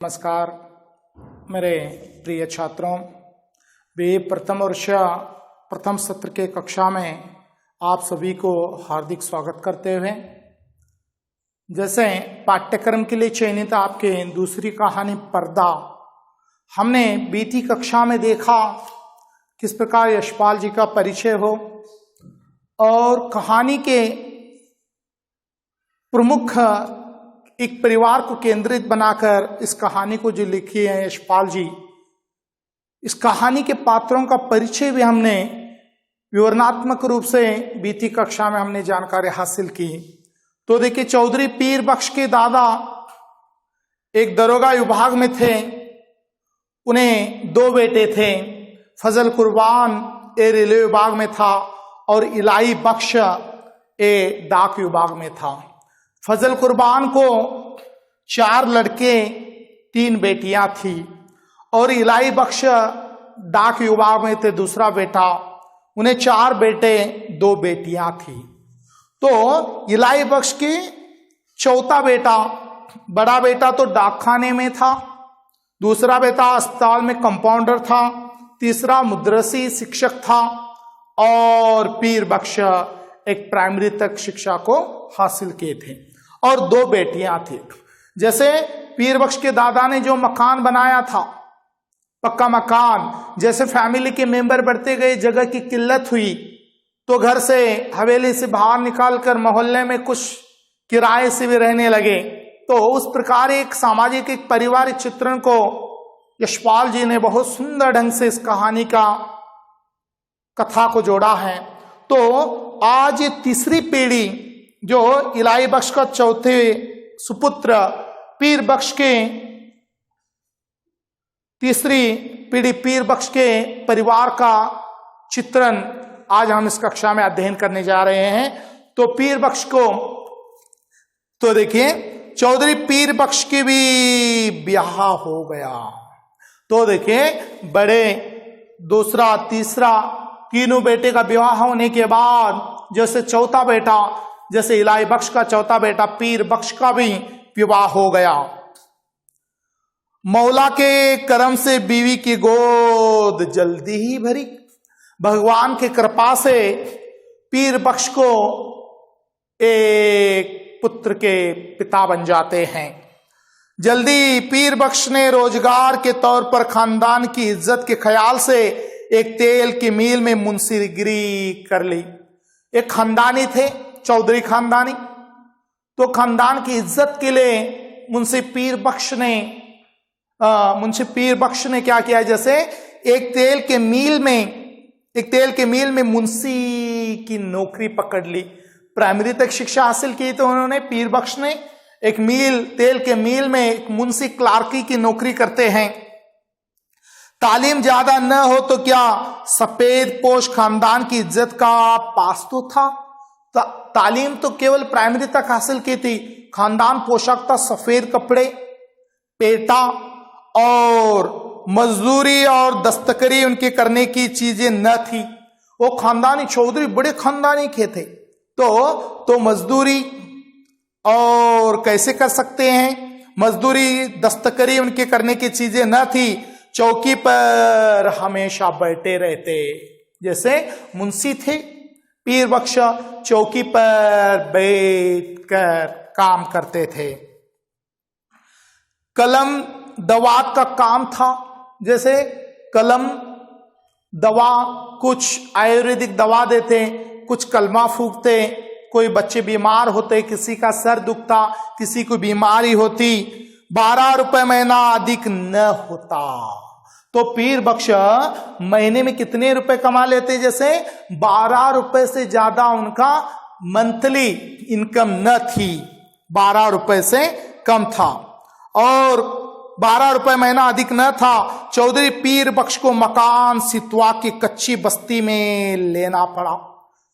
नमस्कार मेरे प्रिय छात्रों, वे प्रथम वर्ष प्रथम सत्र के कक्षा में आप सभी को हार्दिक स्वागत करते हुए, जैसे पाठ्यक्रम के लिए चयनित आपके दूसरी कहानी पर्दा, हमने बीती कक्षा में देखा किस प्रकार यशपाल जी का परिचय हो और कहानी के प्रमुख एक परिवार को केंद्रित बनाकर इस कहानी को जो लिखी है यशपाल जी, इस कहानी के पात्रों का परिचय भी हमने विवरणात्मक रूप से बीती कक्षा में हमने जानकारी हासिल की। तो देखिए, चौधरी पीर बख्श के दादा एक दरोगा विभाग में थे। उन्हें दो बेटे थे। फजल कुर्बान ए रेलवे विभाग में था और इलाही बख्श ए डाक विभाग में था। फजल कुर्बान को 4 लड़के 3 बेटियां थी और इलाही बख्श डाक विभाग में थे, दूसरा बेटा। उन्हें 4 बेटे 2 बेटियां थी। तो इलाही बख्श की चौथा बेटा, बड़ा बेटा तो डाकखाने में था, दूसरा बेटा अस्पताल में कंपाउंडर था, तीसरा मुदरसी शिक्षक था और पीर बख्श एक प्राइमरी तक शिक्षा को हासिल किए थे और 2 बेटियां थी। जैसे पीर बख्श के दादा ने जो मकान बनाया था, पक्का मकान, जैसे फैमिली के मेंबर बढ़ते गए, जगह की किल्लत हुई तो घर से हवेली से बाहर निकालकर मोहल्ले में कुछ किराए से भी रहने लगे। तो उस प्रकार एक सामाजिक, एक पारिवारिक चित्रण को यशपाल जी ने बहुत सुंदर ढंग से इस कहानी का कथा को जोड़ा है। तो आज ये तीसरी पीढ़ी जो इलाही बख्श का चौथे सुपुत्र पीर बख्श के तीसरी पीढ़ी पीर बख्श के परिवार का चित्रण आज हम इस कक्षा में अध्ययन करने जा रहे हैं। तो पीर बख्श को, तो देखिए, चौधरी पीर बख्श की भी ब्याह हो गया। तो देखिए, बड़े, दूसरा, तीसरा, तीनों बेटे का विवाह होने के बाद जैसे चौथा बेटा, जैसे इलाही बख्श का चौथा बेटा पीर बख्श का भी विवाह हो गया। मौला के करम से बीवी की गोद जल्दी ही भरी। भगवान की कृपा से पीर बख्श को एक पुत्र के पिता बन जाते हैं। जल्दी पीर बख्श ने रोजगार के तौर पर खानदान की इज्जत के ख्याल से एक तेल की मिल में मुंशीगिरी कर ली। एक खानदानी थे, चौधरी खानदानी। तो खानदान की इज्जत के लिए मुंशी पीर बख्श ने क्या किया, जैसे एक तेल के मिल में मुंशी की नौकरी पकड़ ली। प्राइमरी तक शिक्षा हासिल की तो उन्होंने, पीर बख्श ने, एक तेल के मिल में एक मुंशी क्लार्की की नौकरी करते हैं। तालीम ज्यादा न हो तो क्या, सफेद पोश खानदान की इज्जत का पास तो था। तालीम तो केवल प्राइमरी तक हासिल की थी। खानदान पोशाक था सफेद कपड़े, पेटा और मजदूरी और दस्तकारी उनके करने की चीजें न थी। वो खानदानी चौधरी बड़े खानदानी के थे। तो मजदूरी और कैसे कर सकते हैं, मजदूरी दस्तकारी उनके करने की चीजें न थी। चौकी पर हमेशा बैठे रहते, जैसे मुंशी थे पीर बख्श, चौकी पर बैठकर काम करते थे। कलम दवात का काम था, जैसे कलम दवा, कुछ आयुर्वेदिक दवा देते, कुछ कलमा फूकते। कोई बच्चे बीमार होते, किसी का सर दुखता, किसी को बीमारी होती, 12 रुपए महीना अधिक न होता। तो पीर बख्श महीने में कितने रुपए कमा लेते, जैसे 12 रुपए से ज्यादा उनका मंथली इनकम न थी, 12 रुपए से कम था और 12 रुपए महीना अधिक न था। चौधरी पीर बख्श को मकान सितवा की कच्ची बस्ती में लेना पड़ा।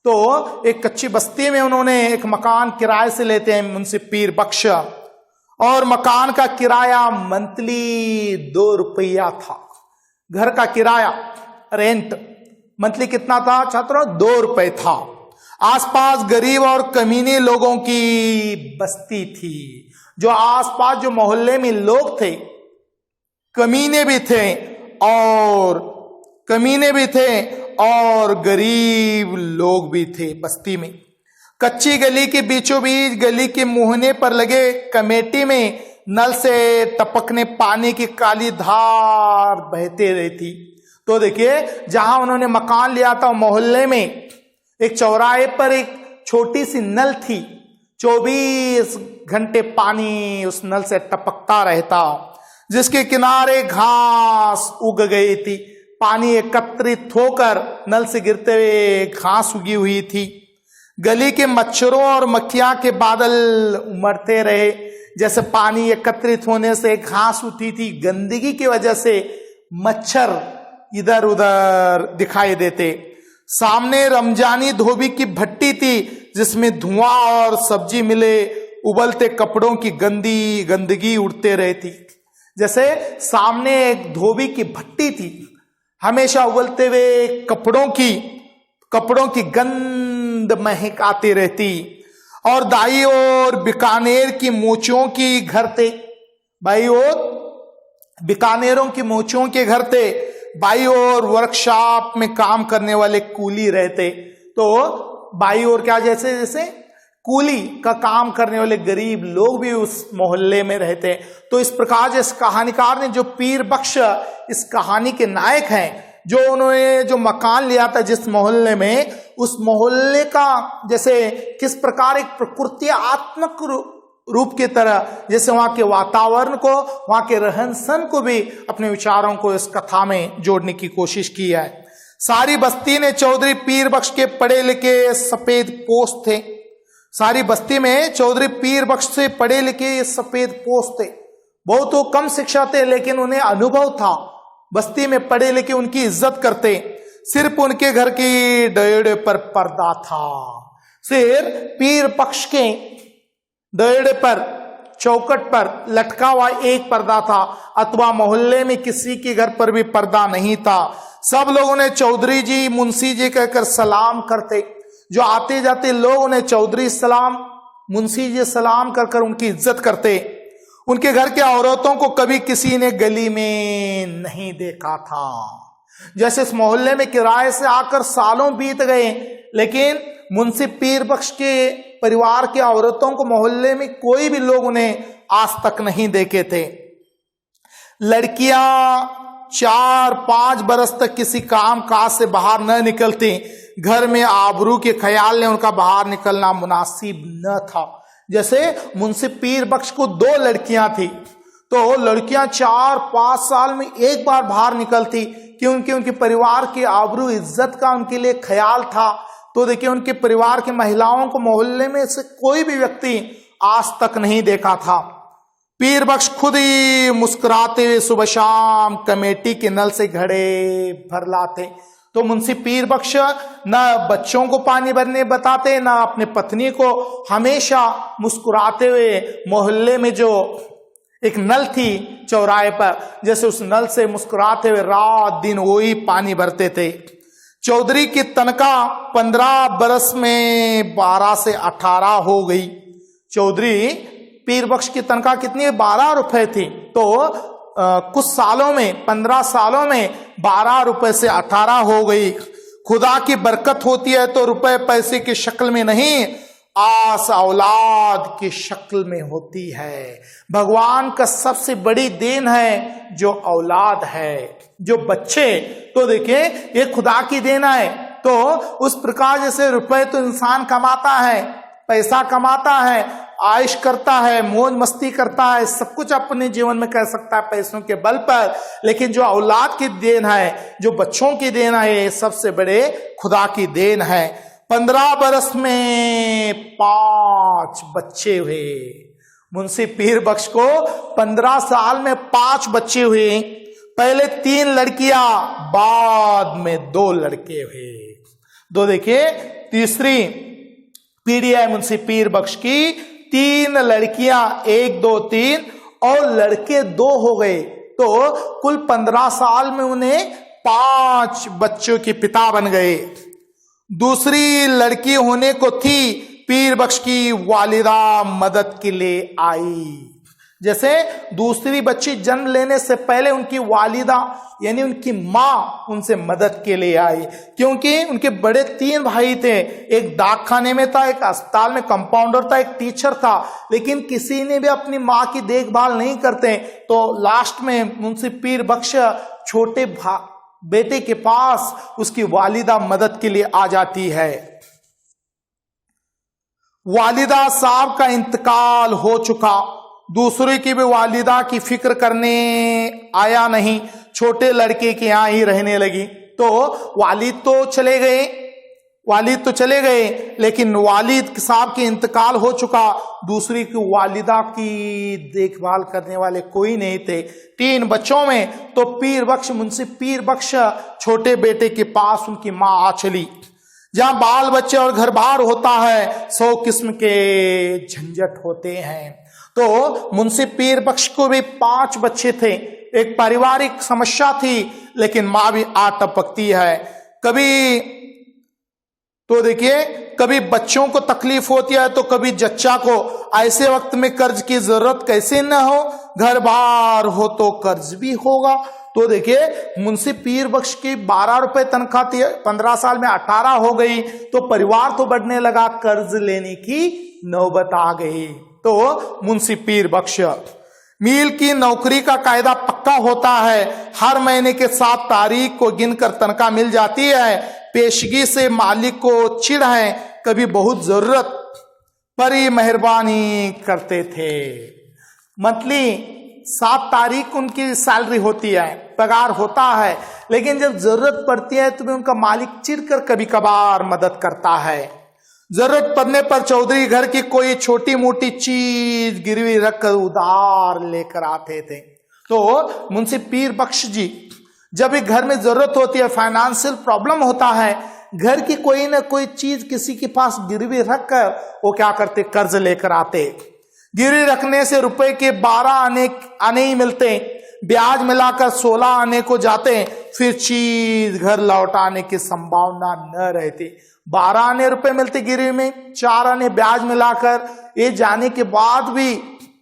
तो एक कच्ची बस्ती में उन्होंने एक मकान किराए से लेते हैं मुंशी पीर बख्श, और मकान का किराया मंथली 2 रुपया था। घर का किराया, रेंट मंथली कितना था छात्रों, 2 रुपए था। आसपास गरीब और कमीने लोगों की बस्ती थी। जो आसपास जो मोहल्ले में लोग थे कमीने भी थे और गरीब लोग भी थे बस्ती में। कच्ची गली के बीचों बीच गली के मुहने पर लगे कमेटी में नल से टपकने पानी की काली धार बहते रहती। तो देखिए, जहां उन्होंने मकान लिया था मोहल्ले में एक चौराहे पर एक छोटी सी नल थी, 24 घंटे पानी उस नल से टपकता रहता, जिसके किनारे घास उग गई थी। पानी एकत्रित होकर नल से गिरते हुए घास उगी हुई थी। गली के मच्छरों और मक्खियां के बादल उमड़ते रहे। जैसे पानी एकत्रित होने से घास उठी थी, गंदगी की वजह से मच्छर इधर उधर दिखाई देते। सामने रमजानी धोबी की भट्टी थी, जिसमें धुआं और सब्जी मिले उबलते कपड़ों की गंदगी उड़ते रहती। जैसे सामने एक धोबी की भट्टी थी, हमेशा उबलते हुए कपड़ों की गंध महक आती रहती। और दाई और बीकानेर की मोचियों की घर थे, बाई और बीकानेरों की मोचियों के घर थे। बाई और वर्कशॉप में काम करने वाले कूली रहते। तो बाई और क्या, जैसे कूली का काम करने वाले गरीब लोग भी उस मोहल्ले में रहते। तो इस प्रकार इस कहानीकार ने, जो पीर बख्श इस कहानी के नायक हैं, जो उन्होंने जो मकान लिया था जिस मोहल्ले में, उस मोहल्ले का जैसे किस प्रकार एक प्रकृत्यात्मक रूप की तरह, जैसे वहां के वातावरण को, वहां के रहन सहन को भी अपने विचारों को इस कथा में जोड़ने की कोशिश की है। सारी बस्ती ने चौधरी पीर बख्श के पढ़े लिखे सफेद पोस्ट थे। सारी बस्ती में चौधरी पीर बख्श से पढ़े लिखे सफेद पोस्ट थे। बहुत तो कम शिक्षा थे, लेकिन उन्हें अनुभव था। बस्ती में पढ़े लिखे उनकी इज्जत करते। सिर्फ उनके घर की दयड़े पर पर्दा था। सिर्फ पीर बख्श के दयड़े पर, चौकट पर लटका हुआ एक पर्दा था, अथवा मोहल्ले में किसी के घर पर भी पर्दा नहीं था। सब लोग उन्हें चौधरी जी, मुंशी जी कहकर सलाम करते। जो आते जाते लोग उन्हें चौधरी सलाम, मुंशी जी सलाम कर उनकी इज्जत करते। उनके घर के औरतों को कभी किसी ने गली में नहीं देखा था। जैसे इस मोहल्ले में किराए से आकर सालों बीत गए, लेकिन मुंशी पीर बख्श के परिवार के औरतों को मोहल्ले में कोई भी लोग उन्हें आज तक नहीं देखे थे। लड़कियां 4-5 बरस तक किसी काम काज से बाहर न निकलती। घर में आबरू के ख्याल ने उनका बाहर निकलना मुनासिब न था। जैसे मुंशी पीर बख्श को 2 लड़कियां थी, तो लड़कियां 4-5 साल में एक बार बाहर निकलती, क्योंकि उनके परिवार की आबरू इज्जत का उनके लिए ख्याल था। तो देखिए, उनके परिवार की महिलाओं को मोहल्ले में से कोई भी व्यक्ति आज तक नहीं देखा था। पीर बख्श खुद ही मुस्कुराते हुए सुबह शाम कमेटी के नल से घड़े भर लाते। तो मुंशी पीर बख्श न बच्चों को पानी भरने बताते, न अपने पत्नी को, हमेशा मुस्कुराते हुए मोहल्ले में जो एक नल थी चौराहे पर, जैसे उस नल से मुस्कुराते हुए रात दिन वही पानी भरते थे। चौधरी की तनख्वाह 15 बरस में 12 से 18 हो गई। चौधरी पीर बख्श की तनख्वाह कितनी, 12 रुपए थी। तो कुछ सालों में, 15 सालों में 12 रुपए से 18 हो गई। खुदा की बरकत होती है तो रुपए पैसे की शक्ल में नहीं, आस औलाद की शक्ल में होती है। भगवान का सबसे बड़ी देन है जो औलाद है, जो बच्चे। तो देखिए, ये खुदा की देन है। तो उस प्रकार जैसे रुपए तो इंसान कमाता है, पैसा कमाता है, आयश करता है, मौज मस्ती करता है, सब कुछ अपने जीवन में कर सकता है पैसों के बल पर, लेकिन जो औलाद की देन है, जो बच्चों की देन है, सबसे बड़े खुदा की देन है। 15 बरस में 5 बच्चे हुए। मुंशी पीर बख्श को 15 साल में 5 बच्चे हुए। पहले 3 लड़कियां, बाद में 2 लड़के हुए। दो देखिए, तीसरी पीढ़ी है मुंशी पीर बख्श की। 3 लड़कियां, 1 2 3 और लड़के 2 हो गए। तो कुल 15 साल में उन्हें 5 बच्चों के पिता बन गए। दूसरी लड़की होने को थी, पीर बख्श की वालिदा मदद के लिए आई। जैसे दूसरी बच्ची जन्म लेने से पहले उनकी वालिदा यानी उनकी माँ उनसे मदद के लिए आई, क्योंकि उनके बड़े 3 भाई थे। एक डाकखाने में था, एक अस्पताल में कंपाउंडर था, एक टीचर था, लेकिन किसी ने भी अपनी माँ की देखभाल नहीं करते। तो लास्ट में मुंशी पीर बख्श छोटे बेटे के पास उसकी वालिदा मदद के लिए आ जाती है। वालिदा साहब का इंतकाल हो चुका, दूसरे की भी वालिदा की फिक्र करने आया नहीं, छोटे लड़के के यहां ही रहने लगी। तो वालिद तो चले गए, लेकिन वालिद साहब के इंतकाल हो चुका, दूसरी की वालिदा की देखभाल करने वाले कोई नहीं थे। 3 बच्चों में तो मुंशी पीर बख्श छोटे बेटे के पास उनकी माँ आ चली। जहां बाल बच्चे और घर बार होता है, 100 किस्म के झंझट होते हैं। तो मुंशी पीर बख्श को भी 5 बच्चे थे, एक पारिवारिक समस्या थी, लेकिन मां भी आ टपकती है। कभी बच्चों को तकलीफ होती है तो कभी जच्चा को। ऐसे वक्त में कर्ज की जरूरत कैसे न हो, घर बार हो तो कर्ज भी होगा। तो देखिए, मुंशी पीर बख्श की 12 रुपए तनख्वाह थी, 15 साल में 18 हो गई, तो परिवार तो बढ़ने लगा, कर्ज लेने की नौबत आ गई। तो मुंशी पीर बख्श, मील की नौकरी का कायदा पक्का होता है, हर महीने के 7 तारीख को गिनकर तनख्वाह मिल जाती है। पेशगी से मालिक को चिढ़ है, कभी बहुत जरूरत पर ही मेहरबानी करते थे। मंथली 7 तारीख को उनकी सैलरी होती है, पगार होता है, लेकिन जब जरूरत पड़ती है तो भी उनका मालिक चिढ़कर कभी कभार मदद करता है। जरूरत पड़ने पर चौधरी घर की कोई छोटी मोटी चीज गिरवी रखकर उधार लेकर आते थे। तो मुंशी पीर बख्श जी जब भी घर में जरूरत होती है, फाइनेंशियल प्रॉब्लम होता है, घर की कोई ना कोई चीज किसी के पास गिरवी रखकर वो क्या करते, कर्ज लेकर आते। गिरवी रखने से रुपए के 12 आने ही मिलते, ब्याज मिलाकर 16 आने को जाते, फिर चीज घर लौटाने की संभावना न रहती। 12 आने रुपए मिलते गिरवी में, 4 आने ब्याज मिलाकर, ये जाने के बाद भी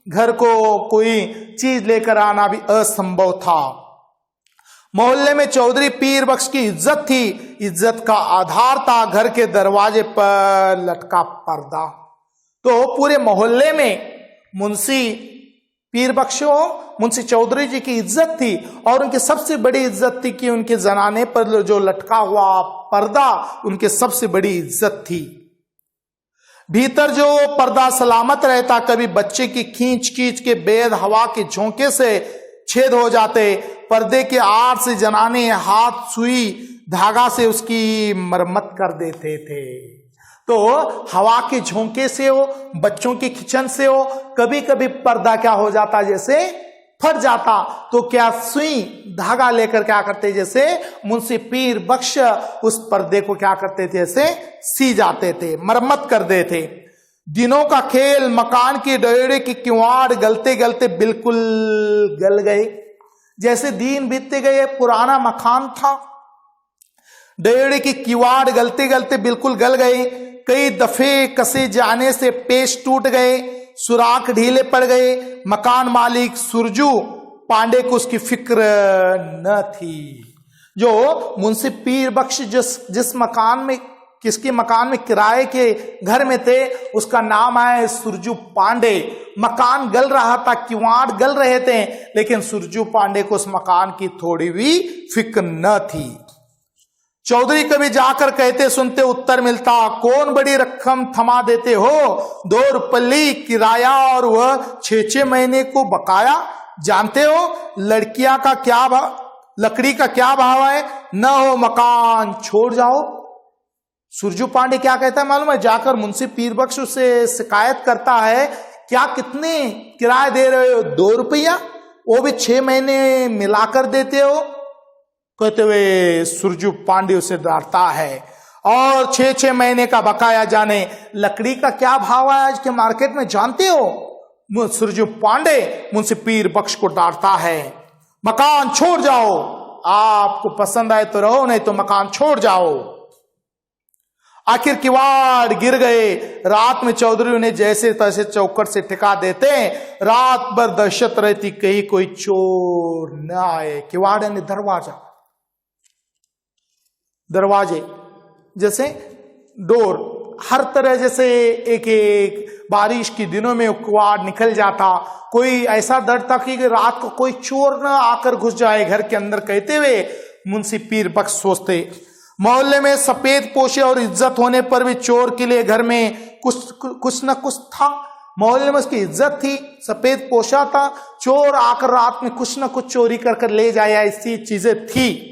घर को कोई चीज लेकर आना भी असंभव था। मोहल्ले में चौधरी पीर बख्श की इज्जत थी, इज्जत का आधार था घर के दरवाजे पर लटका पर्दा। तो पूरे मोहल्ले में मुंशी पीर बख्श मुंशी चौधरी जी की इज्जत थी, और उनकी सबसे बड़ी इज्जत थी कि उनके जनाने पर जो लटका हुआ पर्दा उनके सबसे बड़ी इज्जत थी। भीतर जो पर्दा सलामत रहता, कभी बच्चे की खींच के बेद हवा के झोंके से छेद हो जाते, पर्दे के आड़ से जनाने हाथ सुई धागा से उसकी मरम्मत कर देते थे। तो हवा के झोंके से हो, बच्चों की खिंचन से हो, कभी कभी पर्दा क्या हो जाता, जैसे फट जाता, तो क्या सुई धागा लेकर क्या करते, जैसे मुंशी पीर बख्श उस पर्दे को क्या करते थे, जैसे सी जाते थे, मरम्मत कर देते। दिनों का खेल, मकान की डेरे की किवाड़ गलते गलते बिल्कुल गल गए। जैसे दिन बीतते गए, पुराना मकान था, डेरे की किवाड़ गलते गलते बिल्कुल गल गए। कई दफे कसे जाने से पेच टूट गए, सुराख ढीले पड़ गए। मकान मालिक सुरजू पांडे को उसकी फिक्र न थी। जो मुंशी पीर बख्श जिस मकान में, किसके मकान में किराए के घर में थे, उसका नाम है सुरजू पांडे। मकान गल रहा था, किवाड़ गल रहे थे, लेकिन सुरजू पांडे को उस मकान की थोड़ी भी फिक्र न थी। चौधरी कभी जाकर कहते सुनते उत्तर मिलता, कौन बड़ी रकम थमा देते हो, 2 रुपये किराया और वह 6 महीने को बकाया। जानते हो लड़कियां का क्या भाव, लकड़ी का क्या भाव है, न हो मकान छोड़ जाओ। सुरजू पांडे क्या कहता है मालूम है, जाकर मुंशी पीर बख्श से शिकायत करता है, क्या कितने किराया दे रहे हो, 2 रुपया, वो भी 6 महीने मिलाकर देते हो। कहते हुए सुरजू पांडे उसे डांटता है, और 6 महीने का बकाया, जाने लकड़ी का क्या भाव है आज के मार्केट में, जानते हो। सुरजू पांडे मुंशी पीर बख्श को डांटता है, मकान छोड़ जाओ, आपको पसंद आए तो रहो, नहीं तो मकान छोड़ जाओ। आखिर किवाड़ गिर गए। रात में चौधरी उन्हें जैसे तैसे चौखट से टिका देते। रात भर दहशत रहती कहीं कोई चोर न आए। किवाड़ यानी दरवाजा, दरवाजे जैसे डोर, हर तरह जैसे एक एक बारिश के दिनों में किवाड़ निकल जाता। कोई ऐसा डर था कि रात को कोई चोर न आकर घुस जाए घर के अंदर, कहते हुए मुंशी पीर बख्श सोचते। मोहल्ले में सफेद पोशे और इज्जत होने पर भी चोर के लिए घर में कुछ न कुछ था। मोहल्ले में उसकी इज्जत थी, सफेद पोशा था, चोर आकर रात में कुछ न कुछ चोरी कर ले जाए, ऐसी चीजें थी।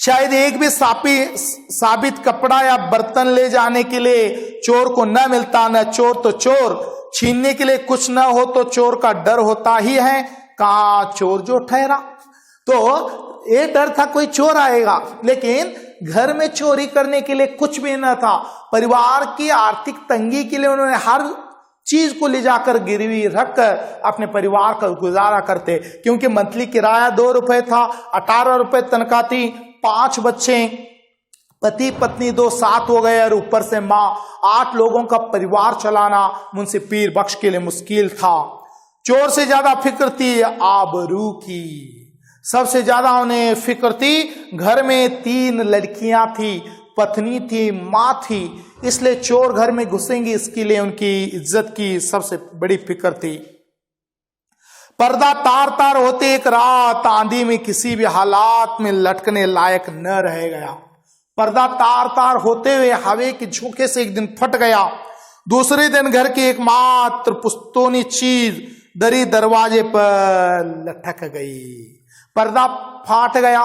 शायद एक भी साबित कपड़ा या बर्तन ले जाने के लिए चोर को न मिलता। न चोर तो चोर, छीनने के लिए कुछ न हो तो चोर का डर होता ही है। कहा चोर जो ठहरा, तो ये डर था कोई चोर आएगा, लेकिन घर में चोरी करने के लिए कुछ भी न था। परिवार की आर्थिक तंगी के लिए उन्होंने हर चीज को ले जाकर गिरवी रखकर अपने परिवार का गुजारा करते, क्योंकि मंथली किराया 2 रुपए था, 18 रुपए तनख्वाह थी, 5 बच्चे, पति पत्नी 2 साथ हो गए और ऊपर से माँ, 8 लोगों का परिवार चलाना मुंशी पीर बख्श के लिए मुश्किल था। चोर से ज्यादा फिक्र थी आबरू की। सबसे ज्यादा उन्हें फिक्र थी घर में 3 लड़कियां थी, पत्नी थी, माँ थी, इसलिए चोर घर में घुसेंगे इसके लिए उनकी इज्जत की सबसे बड़ी फिक्र थी। पर्दा तार तार होते एक रात आंधी में किसी भी हालात में लटकने लायक न रह गया। पर्दा तार तार होते हुए हवा के झोंके से एक दिन फट गया। दूसरे दिन घर की एकमात्र पुस्तौनी चीज दरी दरवाजे पर लटक गई। पर्दा फाट गया,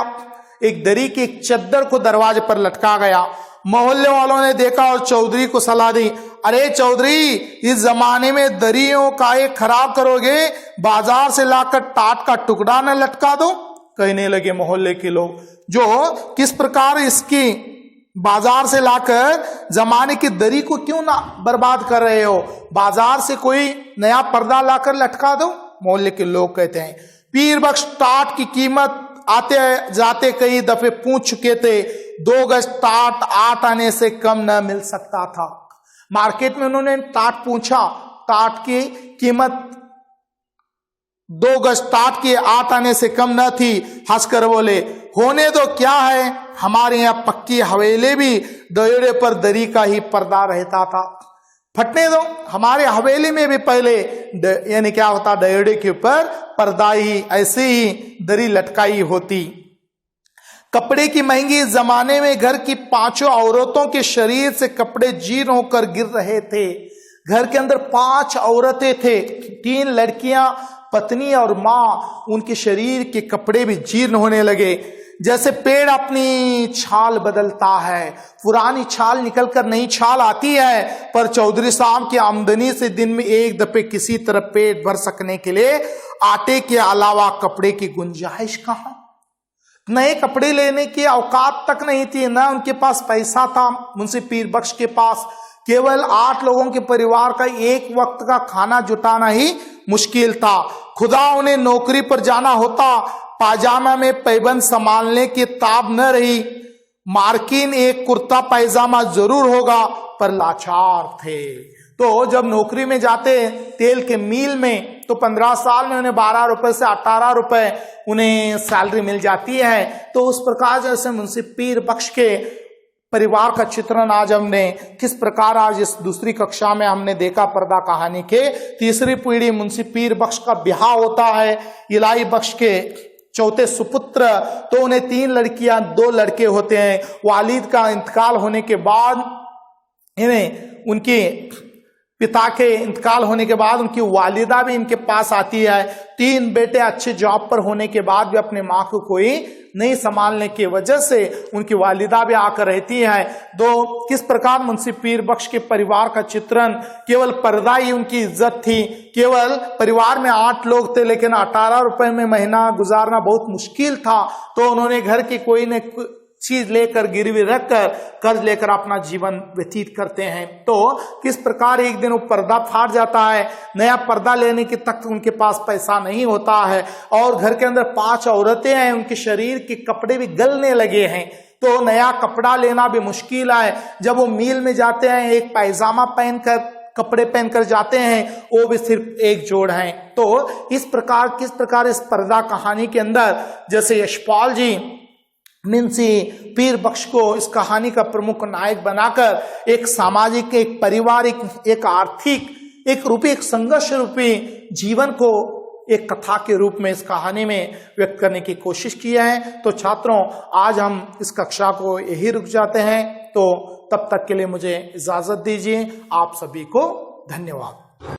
एक दरी की एक चद्दर को दरवाजे पर लटका गया। मोहल्ले वालों ने देखा और चौधरी को सलाह दी, अरे चौधरी, इस जमाने में दरियों का एक खराब करोगे, बाजार से लाकर टाट का टुकड़ा न लटका दो। कहने लगे मोहल्ले के लोग, जो किस प्रकार इसकी बाजार से लाकर जमाने की दरी को क्यों ना बर्बाद कर रहे हो, बाजार से कोई नया पर्दा लाकर लटका दो। मोहल्ले के लोग कहते हैं पीर बख्श टाट की कीमत आते जाते कई दफे पूछ चुके थे। 2 गज टाट 8 आने से कम न मिल सकता था। मार्केट में उन्होंने टाट पूछा, टाट की कीमत 2 गज टाट की 8 आने से कम न थी। हंसकर बोले, होने दो, क्या है, हमारे यहाँ पक्की हवेली भी दयोड़े पर दरी का ही पर्दा रहता था, फटने दो। हमारे हवेली में भी पहले यानी क्या होता, दयोड़े के ऊपर पर्दा ही, ऐसे ही दरी लटकाई होती। कपड़े की महंगी जमाने में घर की 5 औरतों के शरीर से कपड़े जीर्ण होकर गिर रहे थे। घर के अंदर 5 औरतें थे, 3 लड़कियां, पत्नी और माँ, उनके शरीर के कपड़े भी जीर्ण होने लगे। जैसे पेड़ अपनी छाल बदलता है, पुरानी छाल निकलकर नई छाल आती है, पर चौधरी साहब की आमदनी से दिन में एक दफे किसी तरह पेट भर सकने के लिए आटे के अलावा कपड़े की गुंजाइश कहाँ। नए कपड़े लेने की औकात तक नहीं थी, ना उनके पास पैसा था। मुंशी पीर बख्श के पास केवल 8 लोगों के परिवार का एक वक्त का खाना जुटाना ही मुश्किल था। खुदा उन्हें नौकरी पर जाना होता, पाजामा में पैबंद संभालने की ताब न रही। मार्किन एक कुर्ता पैजामा जरूर होगा, पर लाचार थे। तो जब नौकरी में जाते तेल के मिल में, तो 15 साल में उन्हें 12 रुपए से 18 रुपए उन्हें सैलरी मिल जाती है। तो उस प्रकार जैसे मुंशी पीर बख्श के परिवार का चित्रण आज हमने किस प्रकार आज इस दूसरी कक्षा में हमने देखा। पर्दा कहानी के तीसरी पीढ़ी मुंशी पीर बख्श का ब्याह होता है इलाही बख्श के चौथे सुपुत्र। तो उन्हें 3 लड़कियां 2 लड़के होते हैं। वालिद का इंतकाल होने के बाद इन्हें उनके पिता के इंतकाल होने के बाद उनकी वालिदा भी इनके पास आती है। 3 बेटे अच्छे जॉब पर होने के बाद भी अपने माँ को कोई नहीं संभालने की वजह से उनकी वालिदा भी आकर रहती है। तो किस प्रकार मुंशी पीर बख्श के परिवार का चित्रण, केवल पर्दा ही उनकी इज्जत थी। केवल परिवार में 8 लोग थे, लेकिन 18 रुपए में महीना गुजारना बहुत मुश्किल था। तो उन्होंने घर की कोई न चीज लेकर गिरवी रखकर कर्ज लेकर अपना जीवन व्यतीत करते हैं। तो किस प्रकार एक दिन वो पर्दा फाट जाता है, नया पर्दा लेने के तक उनके पास पैसा नहीं होता है, और घर के अंदर 5 औरतें हैं, उनके शरीर के कपड़े भी गलने लगे हैं। तो नया कपड़ा लेना भी मुश्किल है। जब वो मील में जाते हैं एक पायजामा पहनकर, कपड़े पहनकर जाते हैं, वो भी सिर्फ एक जोड़ हैं। तो किस प्रकार इस पर्दा कहानी के अंदर जैसे यशपाल जी मिन्सी पीर बख्श को इस कहानी का प्रमुख नायक बनाकर एक सामाजिक, एक पारिवारिक, एक आर्थिक, एक संघर्ष रूपी जीवन को एक कथा के रूप में इस कहानी में व्यक्त करने की कोशिश की है। तो छात्रों, आज हम इस कक्षा को यही रुक जाते हैं। तो तब तक के लिए मुझे इजाजत दीजिए। आप सभी को धन्यवाद।